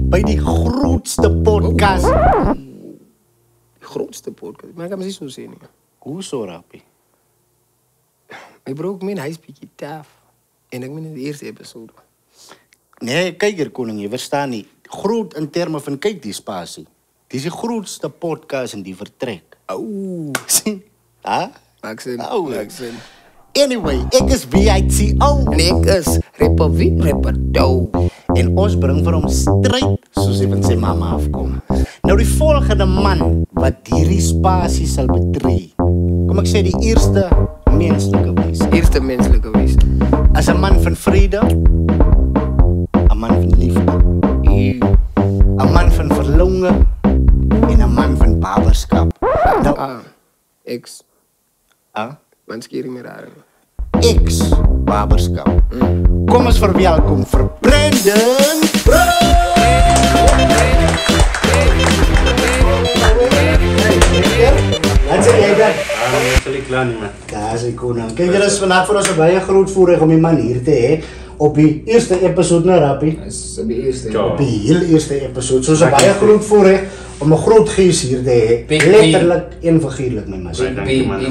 by die grootste podcast. Die grootste podcast. Maar ek kan my so sê nie. Hoe so, Rappie? My bro, ek meen, hy is bietjie taaf. En ek meen in die eerste episode. Nee, kyk hier, koning, jy verstaan nie. Groot in terme van, kyk die spasie. Dis die grootste podcast in die vertrek. Au. Sien? Ha? Maak sin. Au. Maak sin. Anyway, ek is VITO. En ek is rapper wie? Rapper Doe. En ons bring vir hom stryd soos hy van sy mama afkom. Nou die volgende man wat hierdie spasie sal betree. Kom ek sê die eerste menslike wys. Eerste menslike wys. As 'n man van vrede, 'n man van liefde, 'n man van verlonge en 'n man van baberskap. Nou, Ex. Man skeer my daar. Ex baberskap. Kom ons verwelkom vir Brandon. Wat sê jy dan? Sal ek klaar nie, man. Daar is hy koning. Kijk, dit is vandaag vir ons 'n baie groot voorreg om die man hier te hê op die eerste episode na Rappie. Dis die eerste. Ja. Op die heel eerste episode. So 'n baie groot voorreg om 'n groot gees hier te hê. Big Letterlik en figuurlik, my man. Baie dankie, man.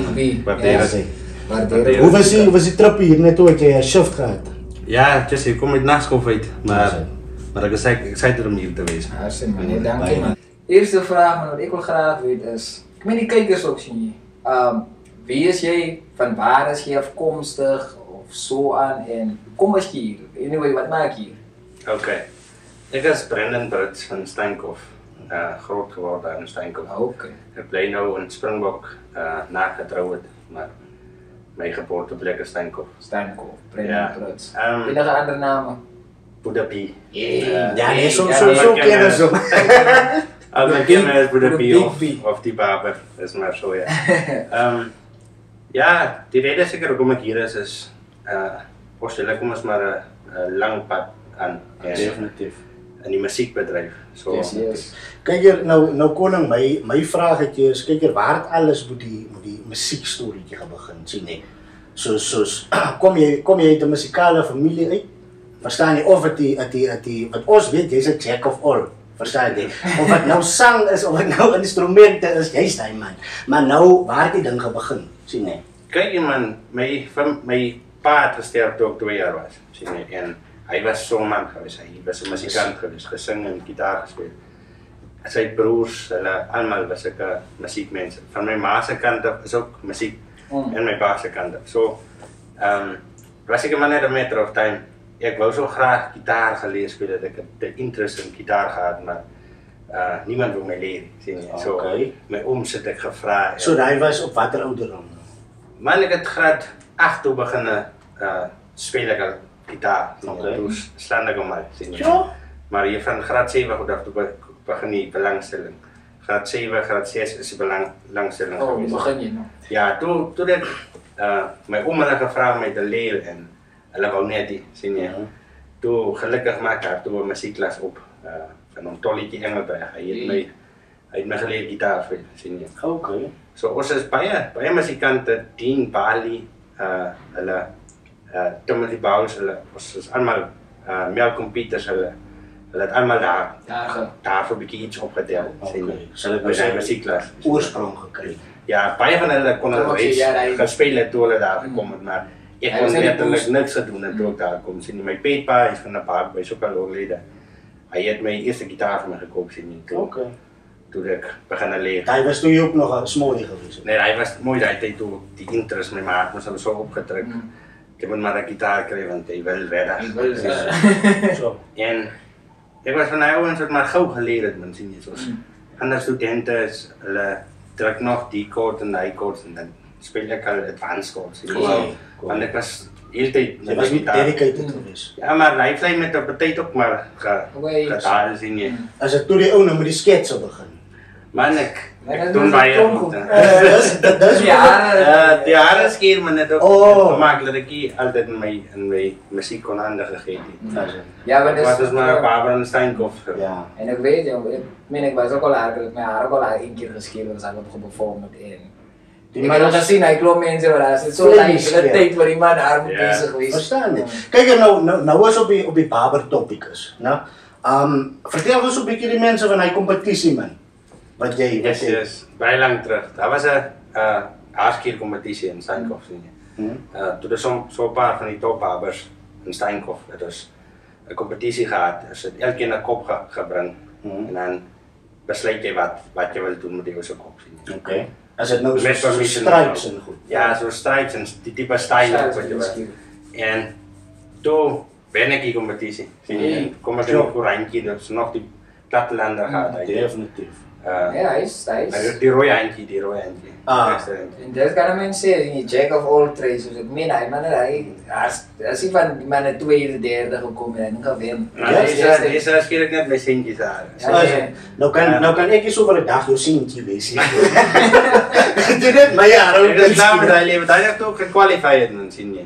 Waardeer dit. Waardeer. Hoe was die trip hier net toe het jy 'n shift gehad? Ja, just ek kom met naskof uit, maar ek is excited om hier te wees. Hartstikke man, dankie man. Eerste vraag man, wat ek wil graag weet is, ek meen die kykers ook sien jy. Wie is jy? Van waar is jy afkomstig of so aan en kom as jy hier? Anyway, wat maak jy hier? Okay. Ek is Brandon Brits van Steenkop. Groot geword daar in Steenkop. Okay. Ek bly nou in Springbok, na getroud, maar my geboorteplek is Steenkop. Steenkop, Brandon Ja. Brits. Ehm, Enige ander name? Budapest. Ja, nee, so maar ken ons so. Al my kinderen is Budapest Big of die Baber, is maar so ja. Ja, die rede seker hoekom ek hier is waarskynlik kom ons maar 'n lang pad aan. Definitief. In die musiekbedryf. So Yes. Kyk hier, nou koning, my vraag het jy is, kyk hier, waar het alles met die musiekstorietjie begin, sien jy? Soos kom jy uit 'n musikale familie uit? Verstaan jy of die wat ons weet, jy's 'n jack of all. Verstaan jy? Of wat nou sang is of wat nou instrumente is, jy's daai man. Maar nou waar het die ding begin, sien jy? kyk jy man, my pa het gesterf toe ek 2 jaar was, sien jy, en hy was so man geweest, hy was 'n musikant geweest, gesing en gitaar gespeel. Sy broers, hulle almal was ek musiekmense. Van my ma se kant af is ook musiek en my pa se kant af. So was ek maar net 'n matter of time. Ek wou so graag gitaar geleer speel dat ek 'n interest in gitaar gehad, maar niemand wou my leer, sien jy. So my oom sit ek gevra. So daai was op watter ouderdom? Man, ek het graad 8 toe begin speel ek al gitaar. Toe staan ek maar, sien jy. Ja. Maar hier van graad 7 af toe begin die belangstelling. Graad 7, graad 6 is die belangstelling geweest. Begin jy nou? Ja, toe het my oom hulle gevra om my te leer en hulle wou net die, sien jy. Toe gelukkig maak ek toe 'n musiekklas op van hom Tolletjie Engelberg. Hy het my geleer gitaar speel, sien jy. Okay. So ons is baie musikante, Dean Bali, hulle Timothy Bowles, hulle ons is almal Malcolm Peters, hulle het almal daar vir 'n bietjie iets opgetel, sien jy. Sal ek By sy sê musiekklas. oorsprong gekry. Ja, baie van hulle kon al reeds gespeel het toe hulle daar gekom het, maar ek kon letterlik niks gedoen het toe ek daar kom, sien jy. My petpa is van 'n park by Sokal oorlede. Hy het my eerste gitaar vir my gekoop, sien jy. Okay. Toe ek begin leer. Hy was toe jy ook nog 'n smallie gewees. Nee, hy was mooi daai tyd toe die interest my maat moes hulle so opgedruk. Ek moet maar 'n gitaar kry want hy wil redder. So. En ek was van ouens wat maar gou geleer het, man, sien jy, soos ander studente is, hulle druk nog die chord en die chords en dan speel ek al advanced chords. Want ek was heeltyd Jy was nie dedicated gewees. Ja, maar hy vlei met op 'n tyd ook maar getaal, sien jy. As ek toe die ou nou met die sketse begin. Man, ek doen baie goed. Dis Die jare skeer my net ook gemaak dat ek nie altyd in my musiek kon hande gegee het. Ja, maar Wat is maar Baber en Steenkop. Ja. En ek weet jou, ek was ook al eigenlijk, my haar ook al een keer geskeerd was, ek op geperform met en ek het al gesien, hy klop mense waar daar sit so die tyd waar die man daar moet bezig wees. Verstaan jy? Kyk nou is op die Baber topic is, né? Vertel ons 'n bietjie die mense van hy kompetisie man. Wat jy Yes, baie lang terug. Daar was 'n haaskier kompetisie in Steenkop sien jy. Toe er so 'n paar van die tophabers in Steenkop, dit was 'n kompetisie gehad. Hulle het elkeen 'n kop gebring en dan besluit jy wat jy wil doen met jou se kop sien. Okay. As dit nou so stripes en goed. Ja, so stripes en die tipe style wat jy wil. En toe ben ek die kompetisie. Sien jy? Kom ek in 'n randjie, dit's nog die plattelander gehad. Definitief. Ja, hy is. Die rooi eindjie. En dit kan mense sê, die jack of all trades, soos ek meen, hy man, as hy van die manne tweede, derde gekom en hy gaan wen. Dis skielik net my seentjies daar. Nou kan ek nie so vir 'n dag jou seentjie wees nie. Dit net my jare. Dit slaap met hy lewe, hy het ook gekwalifiseer en sien jy.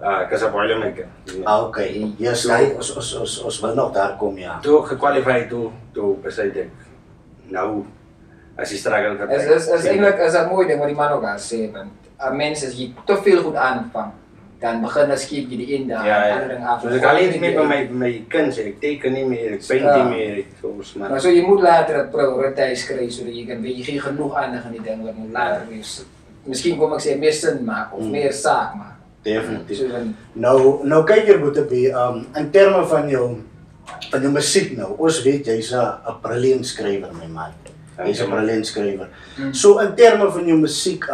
Ek is 'n boilermaker. Okay, yes, ons wil nog daar kom, ja. Toe gekwalifiseer toe besluit ek nou as jy struggle kan. Is eintlik is 'n mooi ding wat die man ook daar sê, want mense as jy te veel goed aanvang, dan begin skiep jy die een daar ander ding af. Dus ek alleen nie meer by my kind sê, ek teken nie meer, ek paint nie meer, soos man. Maar so jy moet later 'n prioriteit skryf sodat jy kan weet jy gee genoeg aandag aan die ding wat moet later wees. Miskien kom ek sê meer sin maak of meer saak maak. Definitief. Nou kyk hier moet op in terme van jou musiek nou. Ons weet jy's 'n brilliant skrywer my man. Jy's 'n brilliant skrywer. So in terme van jou musiek,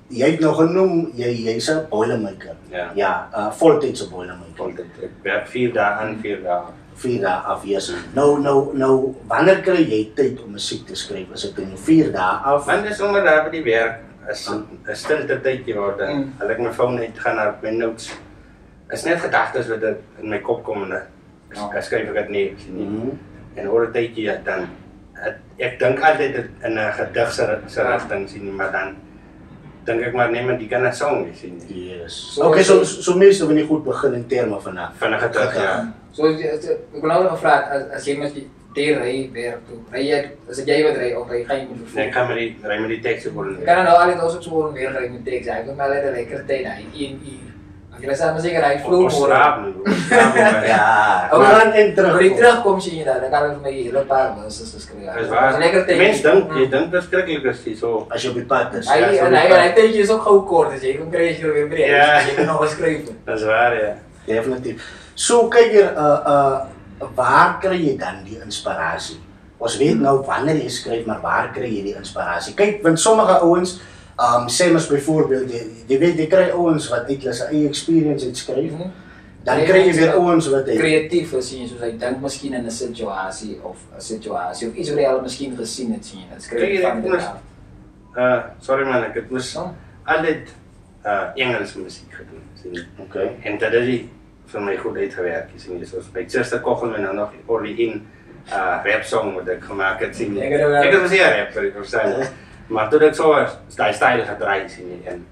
jy het nou genoem jy's 'n boilermaker. Ja, voltydse boilermaker. Ek werk 4 dae aan, 4 dae af. 4 dae af, yes. Nou wanneer kry jy tyd om musiek te skryf? Is dit in jou 4 dae af? Want dis sommer daar by die werk. Is 'n stilte tydjie waar ek my foon uit gaan na my notes. Is net gedagtes wat in my kop kom en ek skryf ek dit neer sien. En oor 'n tydjie dan ek dink altyd in 'n gedig se rigting sien, maar dan dink ek maar net die kan 'n song sien. Yes. Okay, so meeste wanneer jy goed begin in terme van 'n gedig, ja. So ek wil nou nog vra as jy met die ry werk toe. As jy wat ry of jy gaan jy moet vervoer. Nee, ek gaan met die tekste worden. Ik kan nou altijd ook zo weer rijden met tekst. Ik wil maar een lekkere tijd naar 1 uur. Als je dat zeker rijdt vloer worden. Ja, we gaan in terug. Als je terugkomt zie je dat, dan kan ik met je hele paar bussen schrijven. Dat is waar. Mensen denken verschrikkelijk als die zo. Als je op je pad is. Hij tijdje is ook gewoon kort, dus je kan krijg je weer breed. Je kan nog wat schrijven. Dat is waar, ja. Definitief. Zo kijk hier, waar krijg je dan die inspiratie? Ons weet nou wanneer jy skryf, maar waar kry jy die inspirasie? Kyk, want sommige ouens, sê mens byvoorbeeld, jy weet, jy kry ouens wat uit hulle eie experience het skryf, dan kry jy weer ouens wat creatief is, sien jy, soos hy dink miskien in 'n situasie of iets wat jy al miskien gesien het, sien jy, dit skryf van dit af. Sorry man, ek het moes altyd Engelse musiek gedoen, sien jy. Okay. En dat is vir my goed uitgewerk, sien jy, soos by Sister Kochel en dan nog Orly in rap song wat ek gemaak het, sien jy. Ek het gesê rapper, verstaan. Maar toe ek so die style gedraai sien jy en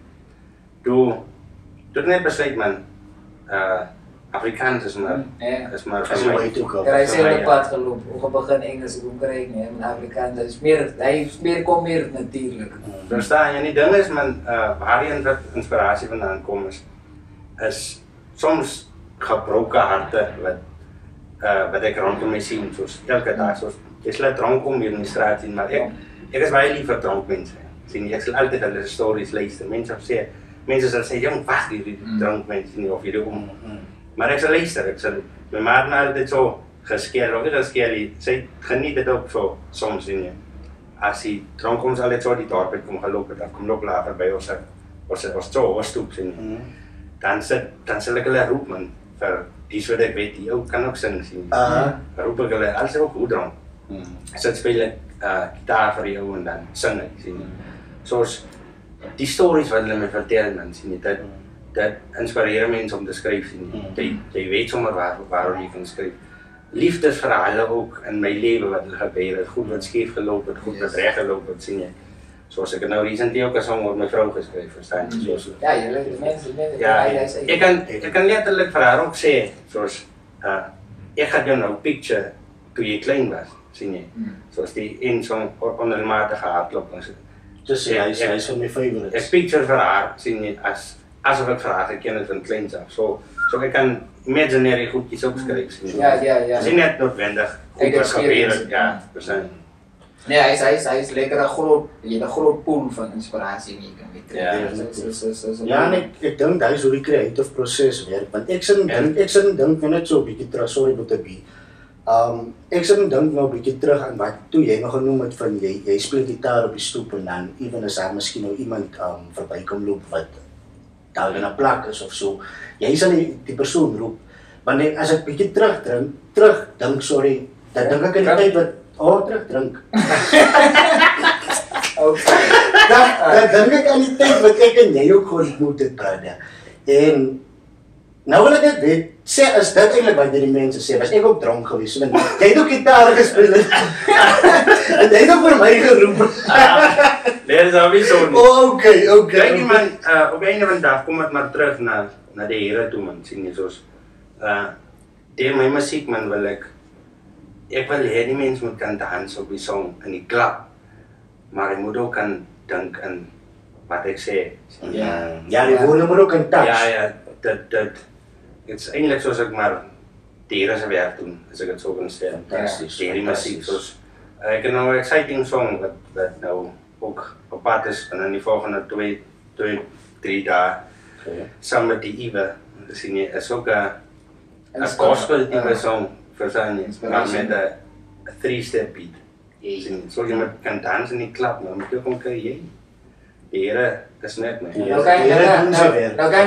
toe net besluit man, Afrikaans is maar way to go. Hy sê op pad geloop, ook begin Engels kom kry nie, en Afrikaans is meer kom meer natuurlik. Verstaan jy, die ding is man, waarheen wat inspirasie vandaan kom is soms gebroke harte wat ek rondom my sien, soos elke dag, soos jy sal drank kom hier in die straat sien, maar ek is baie lief vir drank mense, sien jy, ek sal altyd hulle stories luister, mense sal sê, jong, wacht hierdie drank mense nie, of hierdie maar ek sal luister, my ma het my altyd so geskeer, sy geniet dit ook so, soms sien jy, as die drank kom, sal dit so die dorp het kom geloop het, kom loop later by ons stoep sien jy, dan sal ek hulle roep man, vir die wat ek weet, die ook kan ook sing sien. Roep ek hulle, alles ook goed drank. Sit speel ek gitaar vir jou en dan sing ek sien. Soos die stories wat hulle my vertel man sien, dat inspireer mense om te skryf sien. Jy weet sommer waarom jy kan skryf. Liefdesverhale ook in my lewe wat hulle gebeur het, goed wat skeef geloop het, goed wat reg geloop het sien jy. Zoals ik nou recently ook een song met mijn vrouw geschreven, verstaan je? Ja, je leert de mensen. Ja, ik kan letterlijk voor haar ook zeggen, zoals, ik ga jou nou picture toen je klein was, zie je? Zoals die in zo'n onregelmatige hardloop. Dus hij is van mijn favorite. Ik picture voor haar, zie je, alsof ik voor haar gekend van kleins af. Zo, So ek kan imaginary goedjies opskryf sien. Ja. Dis nie net noodwendig goed wat gebeur het, ja, presies. Nee, hy is lekker 'n groot pool van inspirasie nie kan weet. Ja, en ek dink daai is hoe die creative proses werk, want ek sit en dink net so 'n bietjie terug, sorry but to be. Ek sit en dink nou 'n bietjie terug aan wat toe jy nog genoem het van jy speel gitaar op die stoep en dan ewen as daar miskien nou iemand verbykom loop wat daar in 'n plek is of so. Jy sal die persoon roep. Want as ek bietjie terugdink, sorry, dan dink ek aan die tyd wat terugdrink. Okay. Dan dink ek aan die tyd wat ek en jy ook geontmoet het, brother. En nou wil ek net weet, sê as dit eintlik wat die mense sê, was ek ook dronk geweest, want jy het ook gitaar gespeel en jy het ook vir my geroep. Nee, dis al nie so nie. Okay. Kyk man, op 'n of ander dag kom ek maar terug na die Here toe man, sien jy soos deur my musiek man wil ek wil hê die mense moet kan dans op die song in die klub, maar ek moet ook kan dink in wat ek sê. Ja, die woorde moet ook in touch. Ja, dit is eintlik soos ek maar die Here se werk doen, as ek dit so kan sê. Fantasties. Die musiek soos ek het nou 'n exciting song wat nou ook op pad is en in die volgende 2-3 dae saam met die Iwe, sien jy, is ook 'n gospel tipe song vir sy maar met 'n 3-step beat. So jy moet kan dans in die klub, maar moet jy kom kry jy. Die Here is net my. Nou kan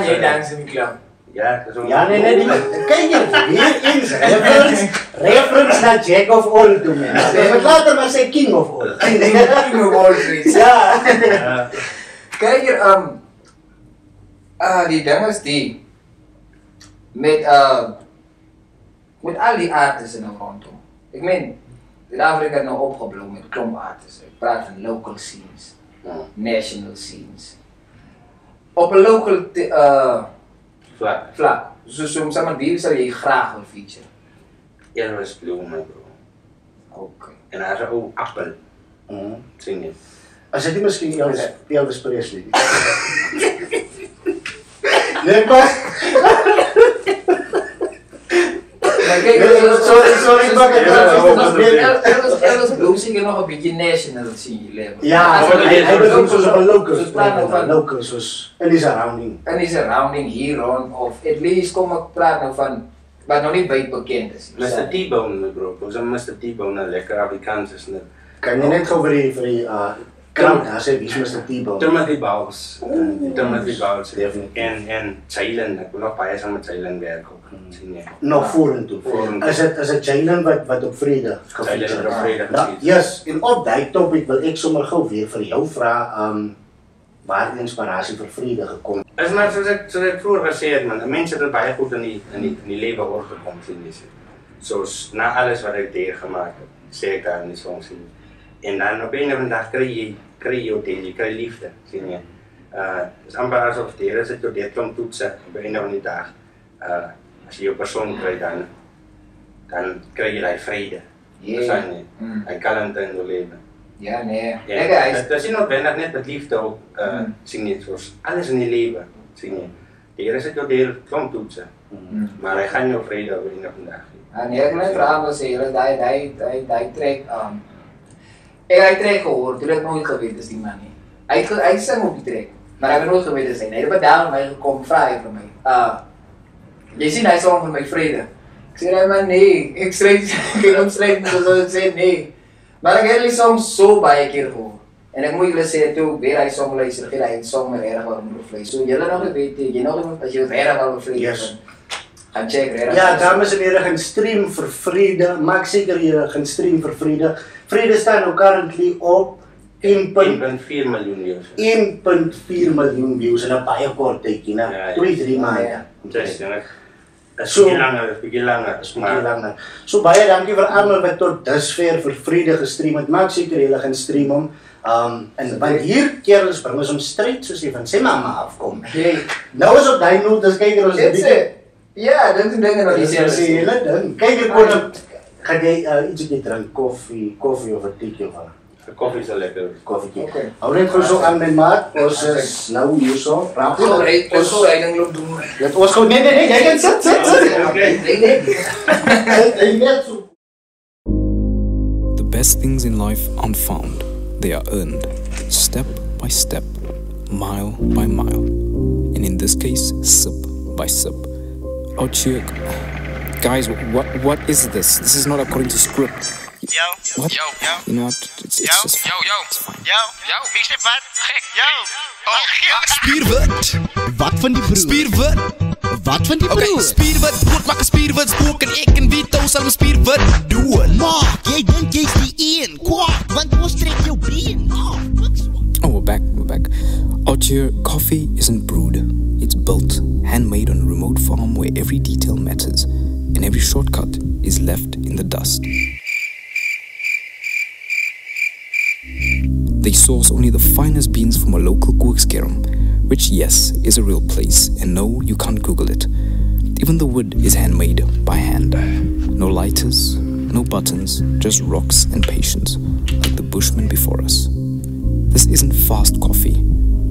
jy dans in die klub. Ja, dis Ja, nee, kyk jy, weer eens, reference na Jack of all toe, man. Wat later maar sê King of all. King of all trees. Ja. Kyk hier, die ding is die, met al die artists in rondom. Ek meen, Suid-Afrika het nou opgebloem met klomp artists. Ek praat van local scenes, national scenes. Op 'n local vlak. Soos wie sal jy graag wil feature? Elvis Blue, my bro. Okay. En hy is 'n ou appel. Sien jy? As dit nie miskien Elvis Presley nie. Nee, maar sorry, Elvis Blue sing nog 'n bietjie national level. Ja, hy bedoel soos op 'n local, soos in die surrounding. In die surrounding hier rond, of at least kom ek praat nou van wat nog nie wyd bekend is. Mr. T-Bone, my bro. Ons Mr. T-Bone, 'n lekker Afrikaans is net. Kan jy net gou vir die krant daar sê, wie is Mr. T-Bone? Timothy Bowles. En Jalen, ek wil nog baie saam met Jalen werk ook. Sien jy? Nog vorentoe. Is dit Jalen wat op Vrede gefeature het? Yes, en op daai topic wil ek sommer gou weer vir jou vra, waar die inspirasie vir Vrede gekom? Is maar soos ek vroeër gesê het man, mense het baie goed in die lewe oorgekom, sien jy. Soos na alles wat ek deurgemaak het, sê ek daar in die song sien. En dan op 'n of ander dag kry jy jy kry liefde, sien jy. Dis amper asof die Here sit jou deur klomp toetse op 'n of ander dag. As jy jou persoon kry dan kry jy daai vrede. Verstaan jy? Hy kalmte in jou lewe. Ja, nee. Dit is nie noodwendig net met liefde ook, sien jy, soos alles in die lewe, sien jy. Die Here sit jou deur klomp toetse, maar hy gaan jou vrede op 'n of ander dag gee. Nee, ek wil vra wat sê julle daai trek hy trek gehoor, toe het nooit geweet is die man nie. Hy sing op die trek, maar hy het nooit geweet is hy. Hy het by daar my gekom, vra hy vir my. Jy sien hy song vir my vrede. Ek sê man nee, ek omskryf soos ek sê nee. Maar ek het die song so baie keer gehoor. En ek moet julle sê toe weer hy song luister, gee hy song my regtig wel moet vlei. So julle nog weet jy nog iemand as jy regtig wel vlei. Gaan check regtig. Ja, dames en here, gaan stream vir Vrede. Maak seker jy gaan stream vir Vrede. Vrede staan nou currently op 1.4 miljoen views. 1.4 miljoen views in 'n baie kort tydjie, né? 2-3 maande. Dis bietjie langer. So baie dankie vir almal wat tot dusver vir Vrede gestream het. Maak seker julle gaan stream hom. En want hier kerels bring ons om stryd soos jy van sy mamma afkom. Nou is op daai noot, dis kyk ons 'n bietjie. Ja, dit is dinge wat jy sê hulle ding. Kyk ek kon gaan jy ietsie drink, koffie of 'n teetjie of wat. De koffie is al lekker. Koffietjie. Okay. Hou net gou so aan my maat. Ons is nou hierso. Raak Ons rijding loop doen. Dit ons gou nee, jy kan sit. Hey, net so. The best things in life aren't found, they are earned, step by step, mile by mile, and in this case, sip by sip. Oh, cheer. Guys, what is this? This is not according to script. Yo, What? yo, yo. You know what? It's just fine. It's fine. Yo, wie is wat? Gek, yo. Spierwit, wat van die broer? Spierwit, wat van die broer? Okay, spierwit, brood maak 'n spierwit spook en ek en Vito sal 'n spierwit doen. Maar jy dink jy's die een, kwaad, want ons trek jou been. Oh, we're back. Ochier coffee isn't brewed. It's built, handmade on a remote farm where every detail matters and every shortcut is left in the dust. They source only the finest beans from a local Koekskerm, which, yes, is a real place, and no, you can't Google it. Even the wood is handmade by hand. No lighters, no buttons, just rocks and patience, like the bushmen before us. This isn't fast coffee.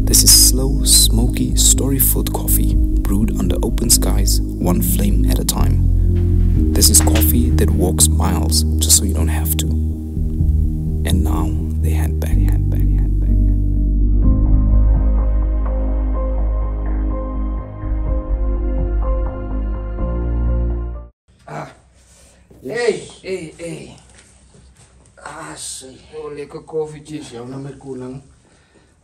This is slow, smoky, story-filled coffee, brewed under open skies, one flame at a time. This is coffee that walks miles just so you don't have to. And now they hand back. Hey. Sê. Oh, lekker koffietjies. Jou nou met koning.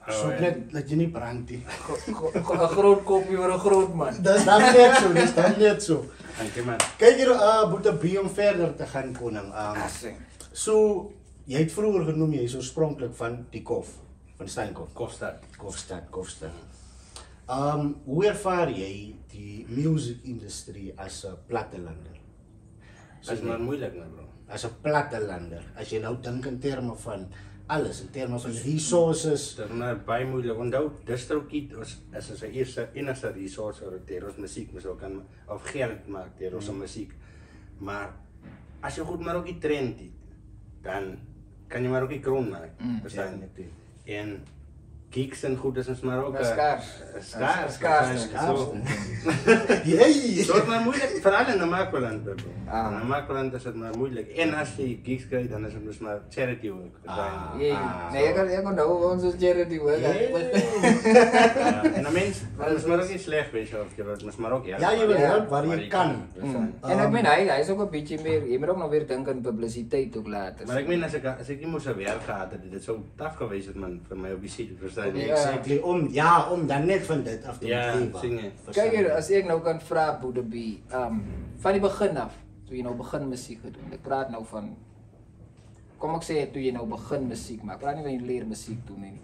Soek net dat jy nie brand nie. 'n groot koppie vir 'n groot man. Dis dan net so. Dankie man. Kyk hier, Boeta B om verder te gaan koning. So jy het vroeër genoem jy is oorspronklik van die Kof, van Steenkof. Kofstad. Hoe ervaar jy die musiekindustrie as 'n plattelander? Dat is maar moeilijk man bro. As 'n plattelander, as jy nou dink in terme van alles, in terme van resources. Dat is maar baie moeilijk. Onthou, DistroKid is ons enigste resource waar ons muziek kan, of geld maak deur ons muziek. Maar as jy goed maar ook die trend het, dan kan jy maar ook die kroon maak. Verstaan jy? En gigs en goed is ons maar ook Skaars. Jee! So het maar moeilijk, vooral in de Makwaland. In de Makwaland is het maar moeilijk. En als je gigs krijgt, dan is het dus maar charity work. Nee, ek kan nou ons charity work. En de mens, dat is maar ook niet slecht, weet je, of je wilt, maar ook Ja, jy wil help waar jy kan. En ek meen hy is ook 'n bietjie meer, jy moet ook nog weer dink aan publisiteit ook later. Maar ik meen, als ik niet moest werk gehad, dit zo taf geweest het man, voor mij op die site, verstaan je? Exactly, om dan net van dit af te geven. Kyk hier, as ek nou kan vra Boeta B, van die begin af, toe jy nou begin musiek gedoen. Ek praat nou van, kom ek sê toe jy nou begin musiek maak. Ek praat nie van jy leer musiek doen nie.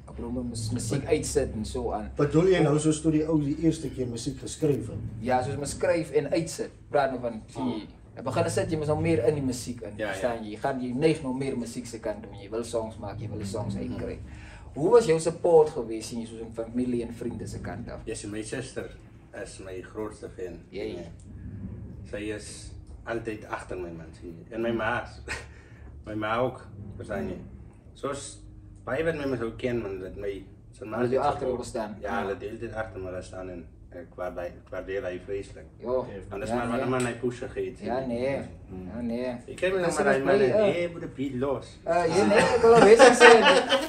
Ek bedoel musiek uitsit en so aan. Bedoel jy nou soos toe die ou die eerste keer musiek geskryf het? Ja, soos my skryf en uitsit. Praat nou van jy begin sit jy mos nou meer in die musiek in. Verstaan jy? Jy neig nou meer musiek se kant toe. Jy wil songs maak, jy wil die songs uitkry. Hoe was jou support geweest in soos 'n familie en vriende se kant af? Ja, my suster is my grootste fan. Sy is altyd agter my man, sien jy. En my ma ook, verstaan jy. Soos baie wat my sou ken man, dat my sy ma het agter staan. Ja, hulle het altyd agter my staan en ek waardeer hy vreeslik. Ja. Anders maar wanneer man hy push gegeet. Ja, nee. Ek ken my maar hy man, nee, moet die los. Ek wil weet ek sê,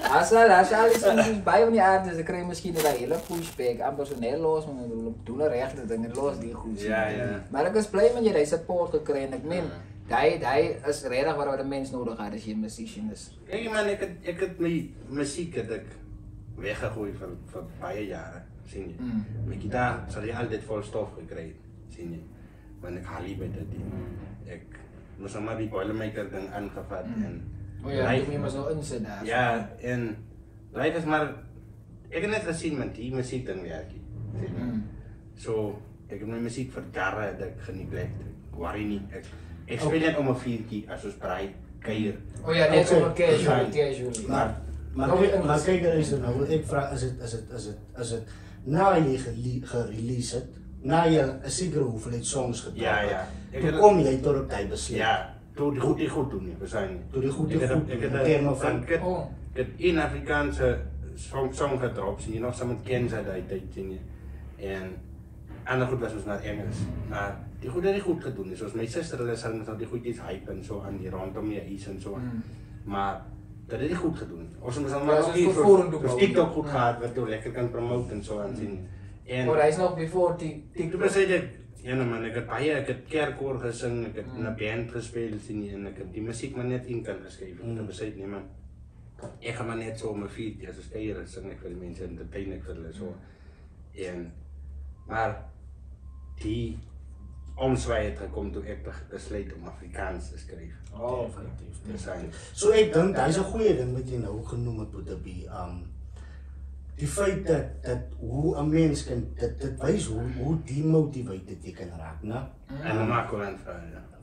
as al is ons baie van die aarde, ze kry miskien 'n hele pushback, amper so net los, maar hulle doen regte dinge los die goed. Ja. Maar ek is bly met jy hy support gekry en ek meen hy is regtig wat 'n mens nodig het as jy 'n musician is. Kyk man, ek het my musiek het ek weggegooi vir baie jare. Sien jy? My gitaar sal jy altyd vol stof gekry, sien jy? Want ek haal nie by dit nie. Ek moes maar die boilermaker ding aangevat en jy moet so insit daar. Ja, en life is maar ek het net gesien met die musiek ding werk. Sien jy? So ek het my musiek vir jare dat ek geneglect. Worry nie. Ek speel net om 'n vuurtjie as ons braai kuier. Net so 'n casually. Maar kyk daar is nou, ek vra is dit na jy gerelease het, na jy 'n sekere hoeveelheid songs gedoen het. Ja. Toe kom jy tot op daai besluit. Ja, toe die goed doen nie, verstaan jy? Toe die goed Ek doen, het in terme van... ek het een Afrikaanse song gedrop, sien jy nog saam met Kenza daai tyd, sien jy? En ander goed was ons naar Engels, maar die goed het nie goed gedoen nie, soos my sister, hulle sal nou die goedjies hype en so aan die rondom jy is en so, maar dat het nie goed gedoen. Ons moet dan maar vir TikTok goed gehad, wat jy lekker kan promote en so aan sien. Maar hy is nog before TikTok. Toen zei ik, ja man, ik heb kerkkoor gesing, ik heb in een band gespeeld sien, en ik heb die muziek maar net in kan geschreven. Toen zei ik, nee man, ik ga maar net zo op mijn feet, ja, zo stijgen, zing ik voor de mensen, entertain ik voor hulle zo. Maar die omzwaai het gekomen toen ik besluit om Afrikaans te schrijven. Oh, definitief. So ek dink, dat is een goeie ding wat jy nou genoem het, Boetabie. Die feit dat hoe een mens kan, dat wys hoe demotivated jy kan raak, ne? En een makkeland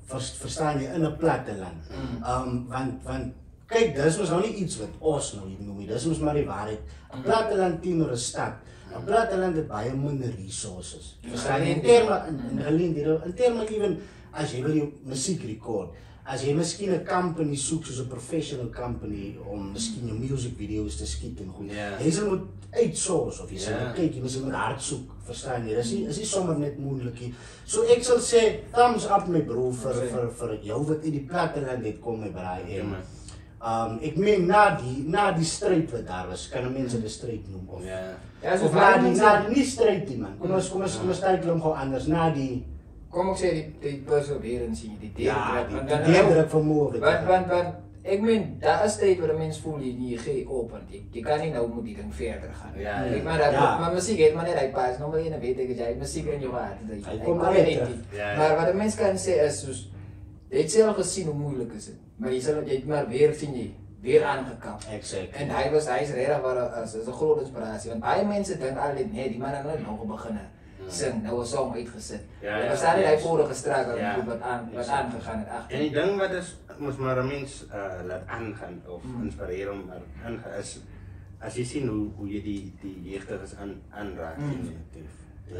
verstaan jy, in een platteland. Want kyk, dis ons nou nie iets wat ons nou hier noem, dis ons maar die waarheid. Een platteland teenoor een stad. Een platteland het baie minder resources. Verstaan jy, in terme even, as jy wil jou muziek record, as jy miskien een company soek, soos een professional company, om miskien jou music video's te skiet en goed, jy sal moet uitsource, of jy sal moet kyk, jy moet hard soek, verstaan jy, is nie sommer net moeilik nie. So ek sal sê, thumbs up my bro, vir jou wat in die platteland het kom, my braai. Ek meen, na die strijd wat daar was, kan een mens die strijd noem, of na die nie strijd nie, man, kom ons tykel hom gewoon anders, na die kom ek sê die perseverance sien, die deurdruk vermoe. Want ek meen, daar is tyd waar 'n mens voel jy gee op, want jy kan nie nou met die ding verder gaan. Maar muziek het maar net hy pas, nog maar een weet ek, jy muziek in jou hart. Maar wat 'n mens kan sê is, soos, jy het self gesien hoe moeilik is dit, maar jy het maar weer sien jy, weer aangekap. En hy is regtig waar, is 'n groot inspirasie, want baie mense dink altyd, nee, die man het nooit nog begin sing, nou 'n song uitgesit. En was daar nie die vorige struggle wat aangegaan het agter. En die ding wat is, moes maar 'n mens laat aangaan, of inspireer om maar aangaan, is, as jy sien hoe jy die jeugdiges aanraak.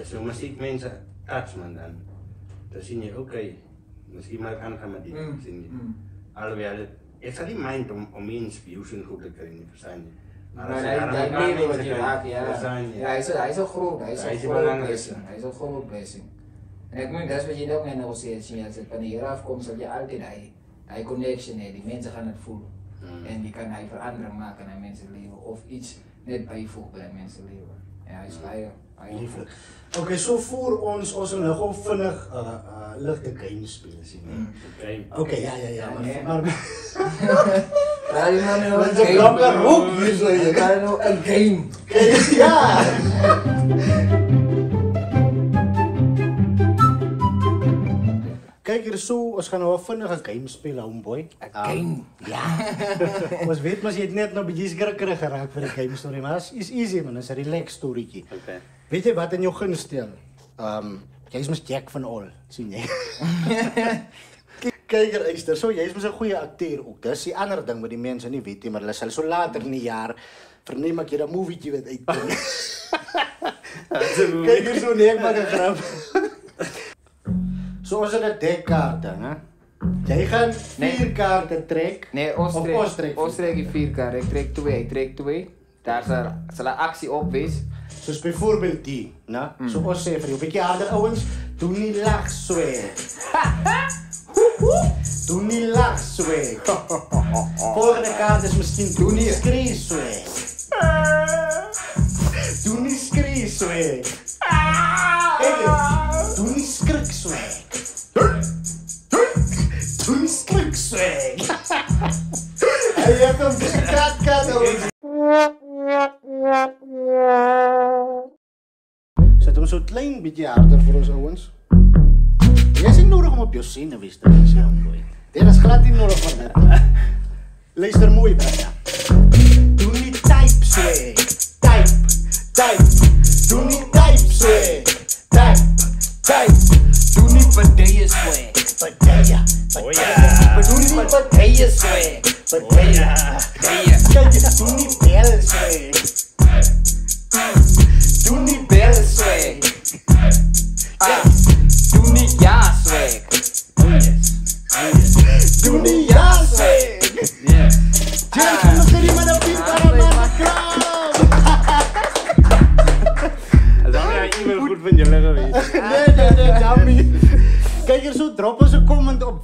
So muziek mense touch man dan sien jy, okay, miskien maar aangaan met die ding, sien jy. Alhoewel, ek sal nie mind om mens views en goed te kry nie, verstaan jy. Maar hy lewe wat jy raak, hy is 'n groot blessing. En ek meen, dis wat jy ook net nou sê, as dit van hier af kom, sal jy altyd hy connection hê, die mense gaan het voel. En die kan hy verandering maak in die mense lewe, of iets net byvoeg by die mense lewe. Ja, hy is baie lieflik. Ok, so voor ons wil nou gewoon vinnig ligte game speel, sien jy? Ok, ja, maar... Ja, jy nou een game. Want jy rook hier so, jy kan nou een game. Ja! Kijk hier so, ons gaan nou een vinnige game speel, homeboy. Een game? Ja. Ons weet maar, jy het net nou bietjie skrikkerig geraak vir die game story, maar is easy man, is een relaxed storytjie. Weet jy wat in jou gunst stel? Jy is mos Jack van All, sien jy? Kijk hier, Eyster, so jy is mos 'n goeie acteur ook. Dis die ander ding wat die mense nie weet nie, maar hulle sal so later in die jaar verneem ek jy 'n movietjie wat uitkom. Kijk hier so, nee, ek maak 'n grap. So ons het 'n dekkaarte, hè? Jy gaan 4 kaarte trek. Nee, ons trek die 4 kaarte. Ek trek 2. Daar sal 'n aksie op wees. Soos byvoorbeeld die, né? So ons sê vir jou, bietjie harder ouens, doen nie lag swee. Doen nie lag swee. Volgende kaart is miskien doen nie skree swee. Doen nie skree swee. Doen nie skrik swee. Doen nie skrik swee. Jy kom kat ouens. Zet hem zo klein beetje harder voor ons ouwens. Jij is niet nodig om op je zenuwen te zijn. Dit is glad niet nodig voor net. Luister mooi, brada. Doe niet type swag. Type. Doe niet type swag. Type. Doe niet partijen swag. Partijen. Oh ja. Doe niet partijen swag. Partijen. Kijk, doe niet bellen swag. Doe niet bellen swag. Doe niet ja swag.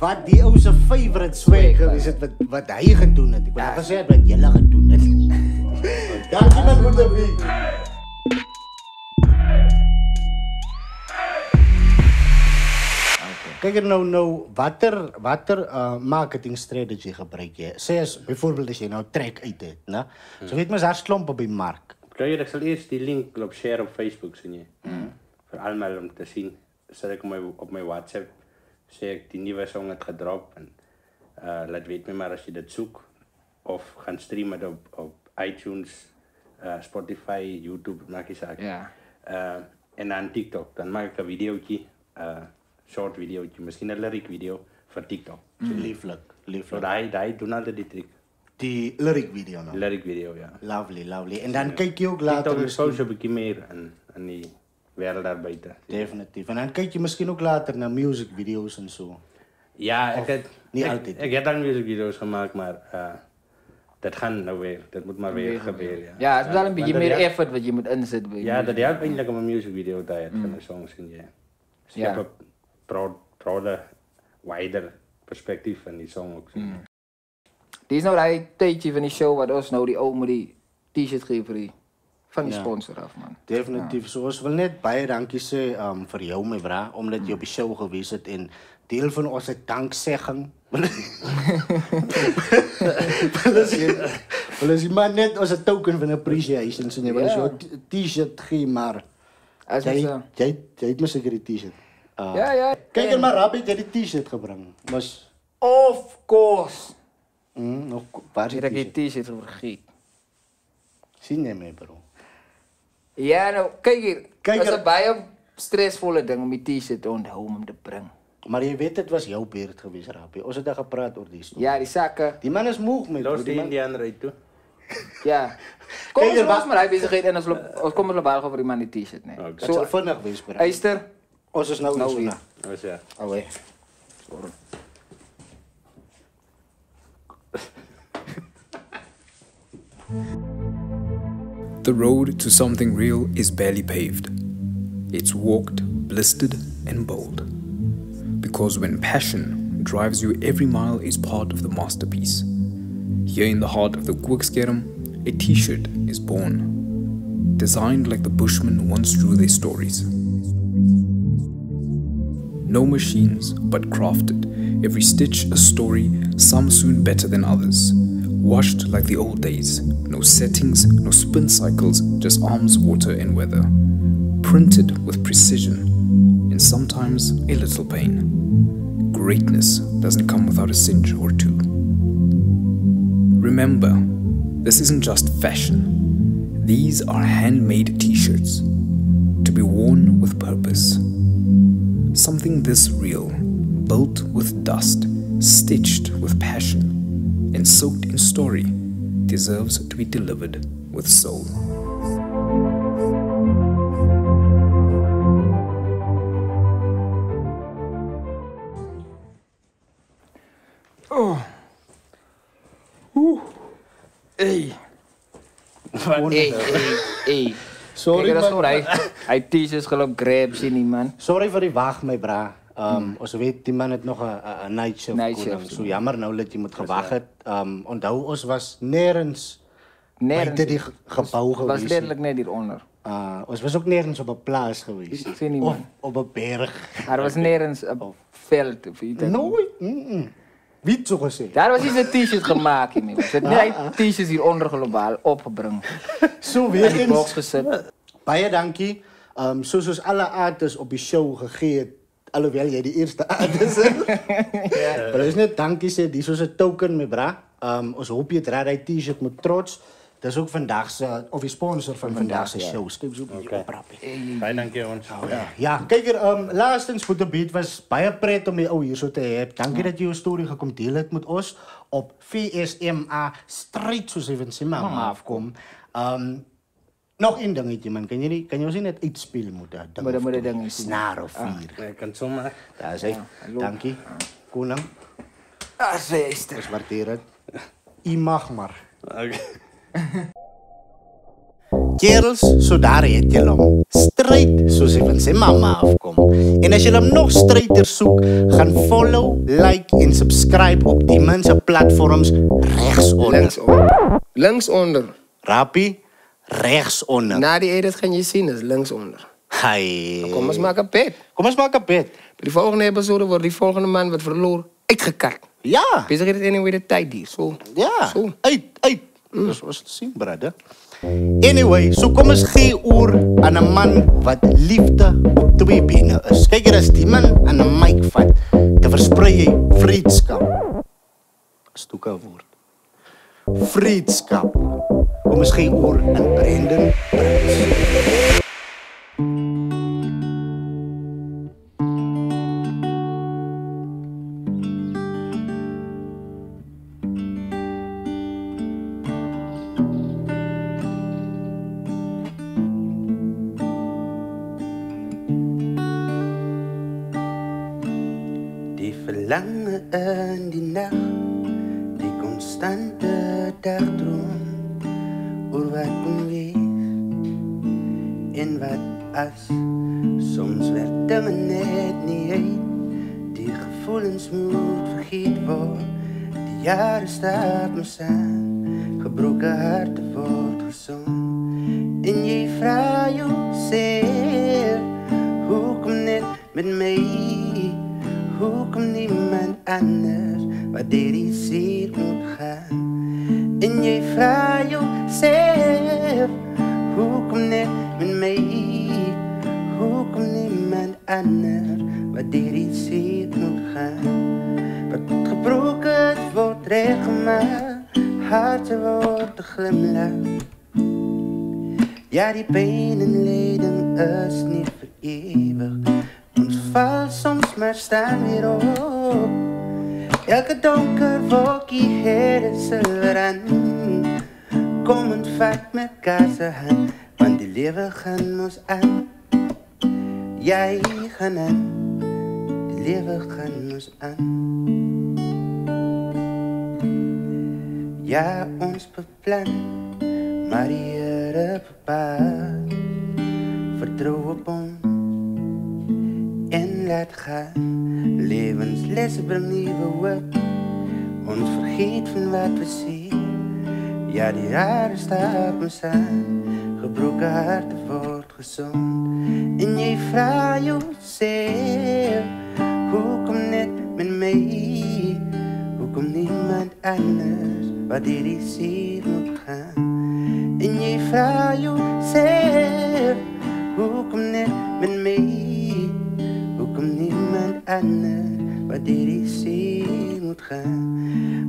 wat die ou se favorite swag gewees het wat hy gedoen het. Ek wil gesê het wat julle gedoen het. Dankie man Boetebiek. Kijk nou, watter marketing strategy gebruik jy? Sê as byvoorbeeld as jy nou trek uit het, né? So weet mens daar's klomp op die mark. Kijk, ek sal eers die link op share op Facebook sien jy. Vir almal om te sien. Sit ek op my WhatsApp, sê ek die nuwe song het gedrop en laat weet my maar as jy dit soek of gaan stream dit op iTunes, Spotify, YouTube, maak jy saak. Ja. En dan TikTok, dan maak ek 'n videootjie, short videootjie, miskien 'n lyric video vir TikTok. So lieflik. So hy doen altyd die trick. Die lyric video nou. Lyric video, ja. Lovely. En dan kyk jy ook later TikTok is so 'n bietjie meer in die wêreld daar buite. Definitief. En dan kyk jy miskien ook later na music video's en so. Ja, nie altyd. Ek het al music video's gemaak, maar dat gaan nou weer. Dat moet maar weer gebeur, ja. Ja, het is wel een beetje meer effort wat je moet inzetten. Ja, dat helpt eindelijk om een music video te hebben van de songs in je. Dus ik heb een broader, wider perspectief van die song ook. Die is nou dat tijdje van die show wat ons nou die oma die t-shirt geven van die sponsor af, man. Definitief. So ons wil net baie dankie sê vir jou my bra, omdat jy op die show gewees het en deel van ons danksegging. Wel is maar net as 'n token van appreciation sien jy, as jy 'n t-shirt gee maar jy het mos seker die t-shirt. Ja. Kyk maar rap het jy die t-shirt gebring. Mos of course. Nog waar het ek die t-shirt vergeet. Sien jy my bro? Ja, nou kyk hier. Dit is 'n baie stresvolle ding om die t-shirt te onthou om te bring. Maar jy weet dit was jou beurt gewees, Rapie. Ons het daar gepraat oor die storie. Ja, die sakke. Die man is moeg met los die Indianer uit toe. Ja. Kom ons maar hy besigheid en ons kom ons loop vir die man die t-shirt, nee. Okay. So vinnig wees, bro. Eyster. Ons is nou hier. Ons ja. Alweer. The road to something real is barely paved. It's walked, blistered, and bold. Because when passion drives you, every mile is part of the masterpiece. Here in the heart of the Koekskerm, a t-shirt is born, designed like the Bushmen once drew their stories. No machines, but crafted, every stitch a story, some soon better than others. Washed like the old days, no settings, no spin cycles, just arms, water and weather. Printed with precision, and sometimes a little pain. Greatness doesn't come without a singe or two. Remember, this isn't just fashion. These are handmade t-shirts, to be worn with purpose. Something this real, built with dust, stitched with passion, and soaked in story, deserves to be delivered with soul. Oh. Hey. Hey. Sorry man. Hy t-shirts geloof grab sien nie man. Sorry vir die wag my bra. Ons weet die man het nog 'n night shift. So jammer nou dat jy moet gewag het. Onthou ons was nêrens buite die gebou gewees. Was letterlik net hieronder. Ons was ook nêrens op 'n plaas gewees. Of op 'n berg. Daar was nêrens 'n veld of iets. Nooit. Wie het so gesê? Daar was iets 'n t-shirt gemaak nie. Ons het net t-shirts hieronder globaal opgebring. So weer in die box gesit. Baie dankie. Soos alle artists op die show gegee het. Alhoewel jy die eerste artist is. Maar is net dankie sê, dis soos 'n token my bra. Ons hoop jy dra die t-shirt met trots. Dis ook vandag se of die sponsor van vandag se show. Skep so 'n bietjie oprap. Baie dankie ons. Ja, kyk hier, laastens voor die beat was baie pret om die ou hier so te hê. Dankie dat jy jou storie gekom deel het met ons op VSMA Stryd soos hy van sy mamma afkom. Nog een dingetje man, kan jy ons nie net uitspeel moet dat moet die ding snaar of vier. Ek kan sommer. Daar sê. Dankie. Koning. Sê Eyster. Ons waardeer dit. U mag maar. Okay. Kerels, so daar het jy hom. Stryd soos hy van sy mamma afkom. kom. En as jy hom nog straighter soek, gaan follow, like en subscribe op die mense platforms rechtsonder. Linksonder. Rappie, rechtsonder. Na die edit gaan jy sien, is linksonder. Hey. Kom ons maak 'n bet. Kom ons maak 'n bet. By die volgende episode word die volgende man wat verloor uitgekat. Ja. Besigheid het anyway de tyd hier. So. Ja. So. Uit. Dus ons sien, brother. Anyway, so kom ons gee oor aan 'n man wat liefde op 2 bene is. Kyk hier, as die man aan 'n mic vat, te versprei hy vriendskap. Is toe 'n woord. Vriendskap. Kom ons gee oor aan Brandon Brits. Die verlange in die nacht, die constante dagdroom oor wat kon wees en wat as. Soms werd dinge net nie uit, die gevoelens moet vergeet word. Die jare stap ons aan, gebroken harte word gesond. En jy vraag jouself, hoekom net met my? Hoekom niemand anders wat deur die seer moet gaan? En jy vraag jouself, hoekom net met my? Hoekom niemand anders wat deur die seer moet gaan? Wat gebroken word reggemaak, harte word 'n glimlach. Ja, die pyn en lyding is nie vir ewig. Ons val soms maar staan weer op. Elke donker wolkie het 'n silwer aan. Kom en vat mekaar se hand, want die lewe gaan ons aan. Jy gaan aan, die lewe gaan ons aan. Ja, ons beplan, maar die Here bepaal. Vertrou op ons en laat gaan. Lewenslesse bring nuwe hoop. Ons vergeet van wat we sien. Ja, die jare stap ons aan, gebroken harte word gezond. En jy vraag jouself, hoekom net met my? Hoekom niemand anders wat deur die seer moet gaan? En jy vraag jouself, hoekom net met my? Hoekom niemand anders wat deur die seer moet gaan?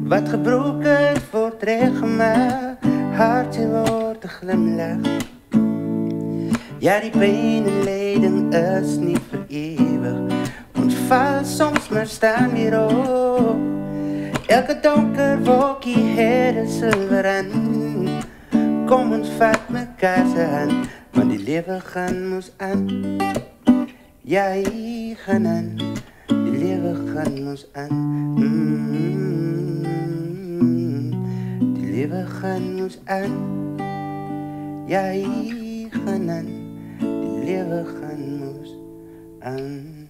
Wat gebroken word reggemaak, hartje word 'n glimlach. Ja, die pyn en lyding is nie vir ewig. Ons val soms maar staan weer op. Elke donker wolkie het 'n silwer aan. Kom ons vat mekaar se hand, want die lewe gaan ons aan. Jy gaan aan, die lewe gaan ons aan. Die lewe gaan ons aan. Jy gaan aan, die lewe gaan ons aan.